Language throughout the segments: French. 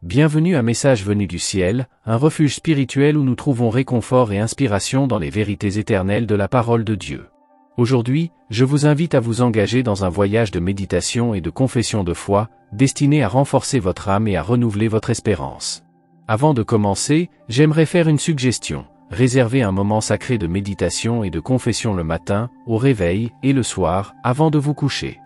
Bienvenue à Message venu du ciel, un refuge spirituel où nous trouvons réconfort et inspiration dans les vérités éternelles de la parole de Dieu. Aujourd'hui, je vous invite à vous engager dans un voyage de méditation et de confession de foi, destiné à renforcer votre âme et à renouveler votre espérance. Avant de commencer, j'aimerais faire une suggestion. Réservez un moment sacré de méditation et de confession le matin, au réveil, et le soir, avant de vous coucher.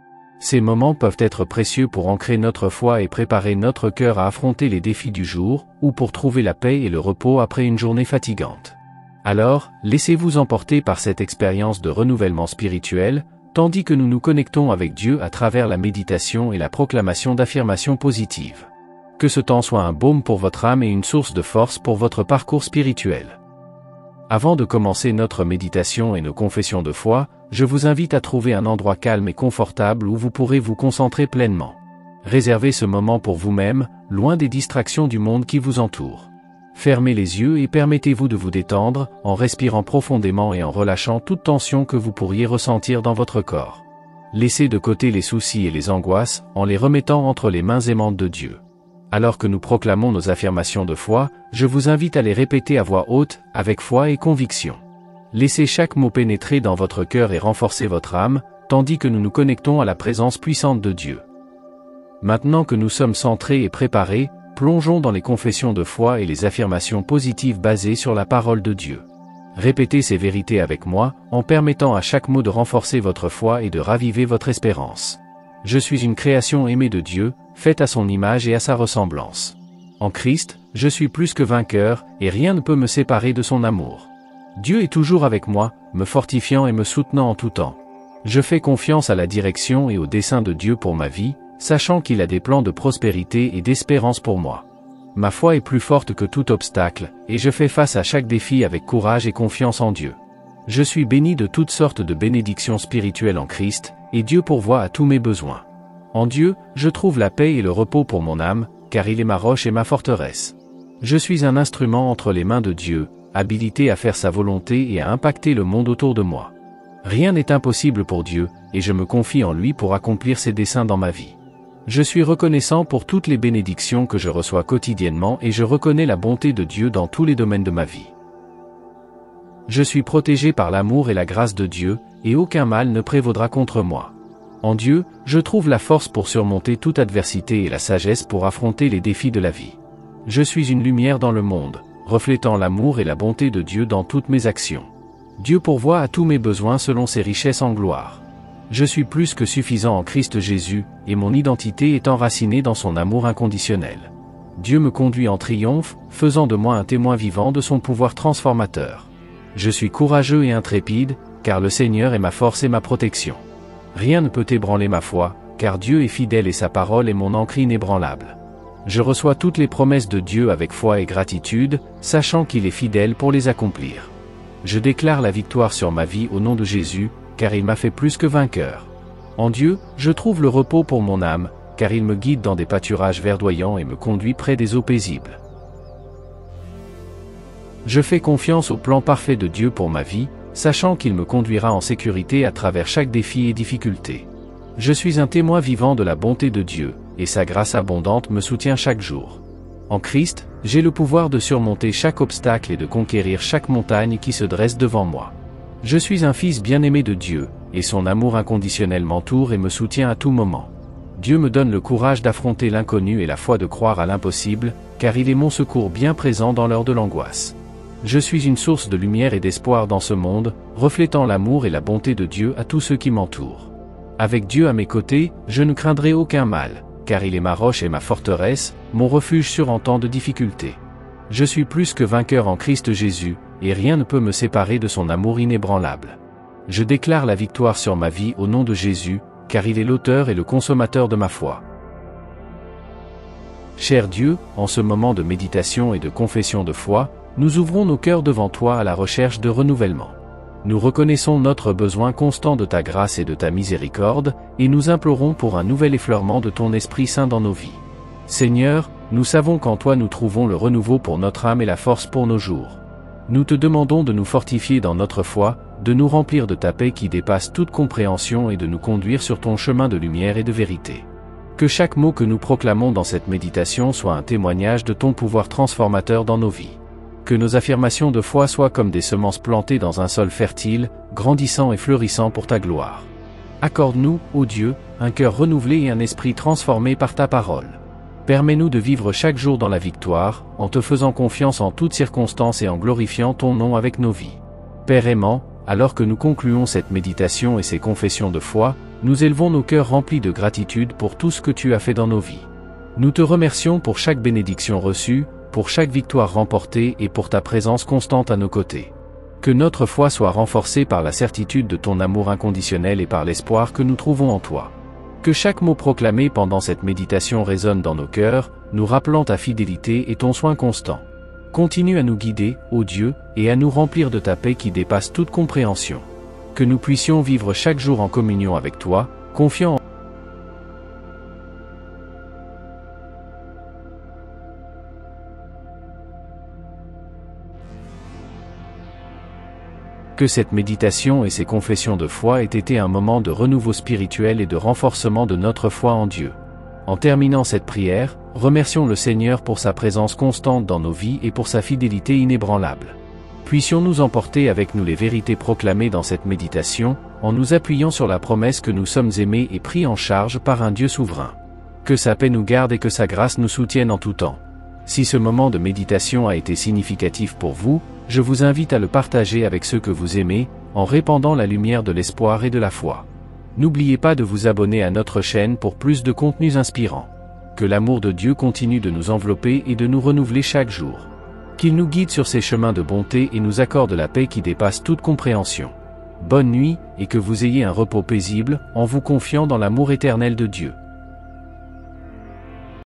Ces moments peuvent être précieux pour ancrer notre foi et préparer notre cœur à affronter les défis du jour, ou pour trouver la paix et le repos après une journée fatigante. Alors, laissez-vous emporter par cette expérience de renouvellement spirituel, tandis que nous nous connectons avec Dieu à travers la méditation et la proclamation d'affirmations positives. Que ce temps soit un baume pour votre âme et une source de force pour votre parcours spirituel. Avant de commencer notre méditation et nos confessions de foi, je vous invite à trouver un endroit calme et confortable où vous pourrez vous concentrer pleinement. Réservez ce moment pour vous-même, loin des distractions du monde qui vous entoure. Fermez les yeux et permettez-vous de vous détendre, en respirant profondément et en relâchant toute tension que vous pourriez ressentir dans votre corps. Laissez de côté les soucis et les angoisses, en les remettant entre les mains aimantes de Dieu. Alors que nous proclamons nos affirmations de foi, je vous invite à les répéter à voix haute, avec foi et conviction. Laissez chaque mot pénétrer dans votre cœur et renforcer votre âme, tandis que nous nous connectons à la présence puissante de Dieu. Maintenant que nous sommes centrés et préparés, plongeons dans les confessions de foi et les affirmations positives basées sur la parole de Dieu. Répétez ces vérités avec moi, en permettant à chaque mot de renforcer votre foi et de raviver votre espérance. Je suis une création aimée de Dieu, faite à son image et à sa ressemblance. En Christ, je suis plus que vainqueur, et rien ne peut me séparer de son amour. Dieu est toujours avec moi, me fortifiant et me soutenant en tout temps. Je fais confiance à la direction et au dessein de Dieu pour ma vie, sachant qu'il a des plans de prospérité et d'espérance pour moi. Ma foi est plus forte que tout obstacle, et je fais face à chaque défi avec courage et confiance en Dieu. Je suis béni de toutes sortes de bénédictions spirituelles en Christ, et Dieu pourvoit à tous mes besoins. En Dieu, je trouve la paix et le repos pour mon âme, car il est ma roche et ma forteresse. Je suis un instrument entre les mains de Dieu, habilité à faire sa volonté et à impacter le monde autour de moi. Rien n'est impossible pour Dieu, et je me confie en lui pour accomplir ses desseins dans ma vie. Je suis reconnaissant pour toutes les bénédictions que je reçois quotidiennement et je reconnais la bonté de Dieu dans tous les domaines de ma vie. Je suis protégé par l'amour et la grâce de Dieu, et aucun mal ne prévaudra contre moi. En Dieu, je trouve la force pour surmonter toute adversité et la sagesse pour affronter les défis de la vie. Je suis une lumière dans le monde, reflétant l'amour et la bonté de Dieu dans toutes mes actions. Dieu pourvoit à tous mes besoins selon ses richesses en gloire. Je suis plus que suffisant en Christ Jésus, et mon identité est enracinée dans son amour inconditionnel. Dieu me conduit en triomphe, faisant de moi un témoin vivant de son pouvoir transformateur. Je suis courageux et intrépide, car le Seigneur est ma force et ma protection. Rien ne peut ébranler ma foi, car Dieu est fidèle et sa parole est mon ancre inébranlable. Je reçois toutes les promesses de Dieu avec foi et gratitude, sachant qu'il est fidèle pour les accomplir. Je déclare la victoire sur ma vie au nom de Jésus, car il m'a fait plus que vainqueur. En Dieu, je trouve le repos pour mon âme, car il me guide dans des pâturages verdoyants et me conduit près des eaux paisibles. Je fais confiance au plan parfait de Dieu pour ma vie, sachant qu'il me conduira en sécurité à travers chaque défi et difficulté. Je suis un témoin vivant de la bonté de Dieu, et sa grâce abondante me soutient chaque jour. En Christ, j'ai le pouvoir de surmonter chaque obstacle et de conquérir chaque montagne qui se dresse devant moi. Je suis un fils bien-aimé de Dieu, et son amour inconditionnel m'entoure et me soutient à tout moment. Dieu me donne le courage d'affronter l'inconnu et la foi de croire à l'impossible, car il est mon secours bien présent dans l'heure de l'angoisse. Je suis une source de lumière et d'espoir dans ce monde, reflétant l'amour et la bonté de Dieu à tous ceux qui m'entourent. Avec Dieu à mes côtés, je ne craindrai aucun mal, car il est ma roche et ma forteresse, mon refuge sur en temps de difficulté. Je suis plus que vainqueur en Christ Jésus, et rien ne peut me séparer de son amour inébranlable. Je déclare la victoire sur ma vie au nom de Jésus, car il est l'auteur et le consommateur de ma foi. Cher Dieu, en ce moment de méditation et de confession de foi, nous ouvrons nos cœurs devant toi à la recherche de renouvellement. Nous reconnaissons notre besoin constant de ta grâce et de ta miséricorde, et nous implorons pour un nouvel effleurement de ton Esprit Saint dans nos vies. Seigneur, nous savons qu'en toi nous trouvons le renouveau pour notre âme et la force pour nos jours. Nous te demandons de nous fortifier dans notre foi, de nous remplir de ta paix qui dépasse toute compréhension et de nous conduire sur ton chemin de lumière et de vérité. Que chaque mot que nous proclamons dans cette méditation soit un témoignage de ton pouvoir transformateur dans nos vies. Que nos affirmations de foi soient comme des semences plantées dans un sol fertile, grandissant et fleurissant pour ta gloire. Accorde-nous, ô Dieu, un cœur renouvelé et un esprit transformé par ta parole. Permets-nous de vivre chaque jour dans la victoire, en te faisant confiance en toutes circonstances et en glorifiant ton nom avec nos vies. Père aimant, alors que nous concluons cette méditation et ces confessions de foi, nous élevons nos cœurs remplis de gratitude pour tout ce que tu as fait dans nos vies. Nous te remercions pour chaque bénédiction reçue, pour chaque victoire remportée et pour ta présence constante à nos côtés. Que notre foi soit renforcée par la certitude de ton amour inconditionnel et par l'espoir que nous trouvons en toi. Que chaque mot proclamé pendant cette méditation résonne dans nos cœurs, nous rappelant ta fidélité et ton soin constant. Continue à nous guider, ô Dieu, et à nous remplir de ta paix qui dépasse toute compréhension. Que nous puissions vivre chaque jour en communion avec toi, confiant en Que cette méditation et ces confessions de foi aient été un moment de renouveau spirituel et de renforcement de notre foi en Dieu. En terminant cette prière, remercions le Seigneur pour sa présence constante dans nos vies et pour sa fidélité inébranlable. Puissions-nous emporter avec nous les vérités proclamées dans cette méditation, en nous appuyant sur la promesse que nous sommes aimés et pris en charge par un Dieu souverain. Que sa paix nous garde et que sa grâce nous soutienne en tout temps. Si ce moment de méditation a été significatif pour vous, je vous invite à le partager avec ceux que vous aimez, en répandant la lumière de l'espoir et de la foi. N'oubliez pas de vous abonner à notre chaîne pour plus de contenus inspirants. Que l'amour de Dieu continue de nous envelopper et de nous renouveler chaque jour. Qu'il nous guide sur ses chemins de bonté et nous accorde la paix qui dépasse toute compréhension. Bonne nuit, et que vous ayez un repos paisible, en vous confiant dans l'amour éternel de Dieu.